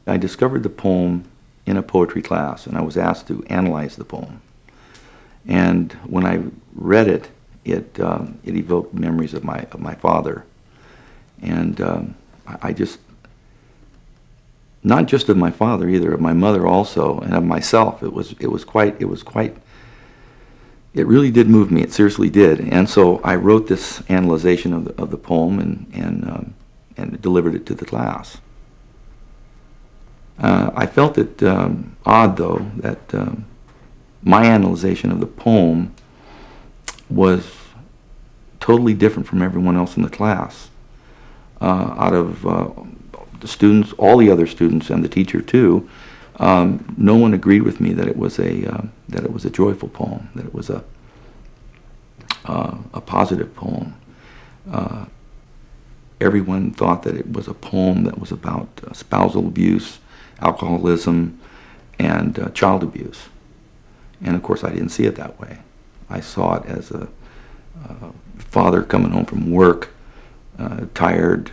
I discovered the poem in a poetry class, and I was asked to analyze the poem. And when I read it, it evoked memories of my father, and I just, not just of my father either, of my mother also, and of myself. It really did move me. It seriously did. And so I wrote this analyzation of the poem and delivered it to the class. I felt it odd, though, that my analyzation of the poem was totally different from everyone else in the class. Out of the students, all the other students, and the teacher too, no one agreed with me that it was a joyful poem, that it was a positive poem. Everyone thought that it was a poem that was about spousal abuse, alcoholism, and child abuse. And of course, I didn't see it that way. I saw it as a father coming home from work, tired,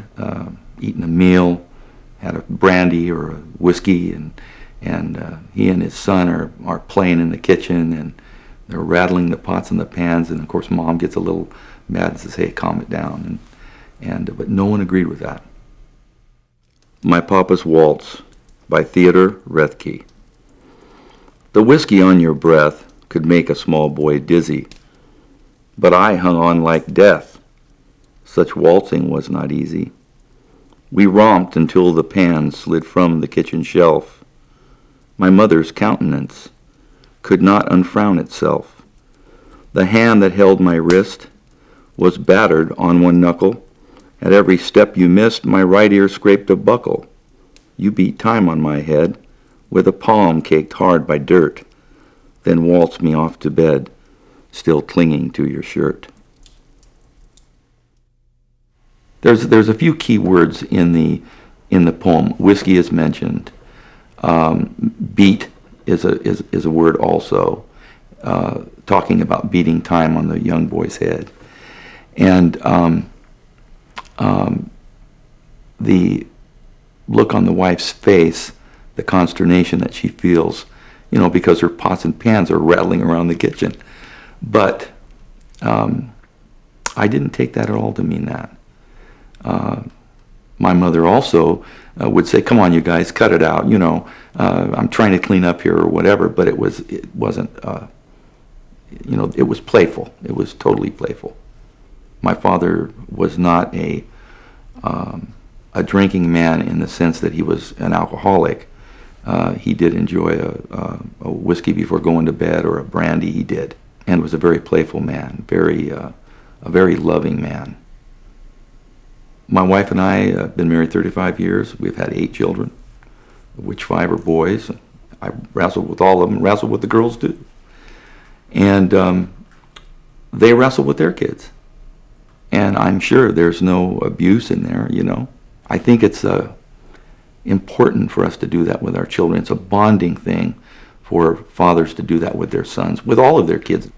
eating a meal, had a brandy or a whiskey, and he and his son are playing in the kitchen, and they're rattling the pots and the pans, and of course Mom gets a little mad and says, "Hey, calm it down." But no one agreed with that. My Papa's Waltz by Theodore Roethke. The whiskey on your breath could make a small boy dizzy, but I hung on like death. Such waltzing was not easy. We romped until the pan slid from the kitchen shelf. My mother's countenance could not unfrown itself. The hand that held my wrist was battered on one knuckle. At every step you missed, my right ear scraped a buckle. You beat time on my head with a palm caked hard by dirt, then waltzed me off to bed, still clinging to your shirt. There's a few key words in the poem. Whiskey is mentioned. Beat is a word also, talking about beating time on the young boy's head, and the look on the wife's face, the consternation that she feels, because her pots and pans are rattling around the kitchen. But I didn't take that at all to mean that. My mother also would say, "Come on, you guys, cut it out. I'm trying to clean up here," or whatever. But it wasn't. It was playful. It was totally playful. My father was not a drinking man in the sense that he was an alcoholic. He did enjoy a whiskey before going to bed, or a brandy. He did, and was a very playful man, a very loving man. My wife and I have been married 35 years. We've had 8 children, of which 5 are boys. I wrestled with all of them, wrestled with the girls too. And they wrestle with their kids. And I'm sure there's no abuse in there, I think it's important for us to do that with our children. It's a bonding thing for fathers to do that with their sons, with all of their kids.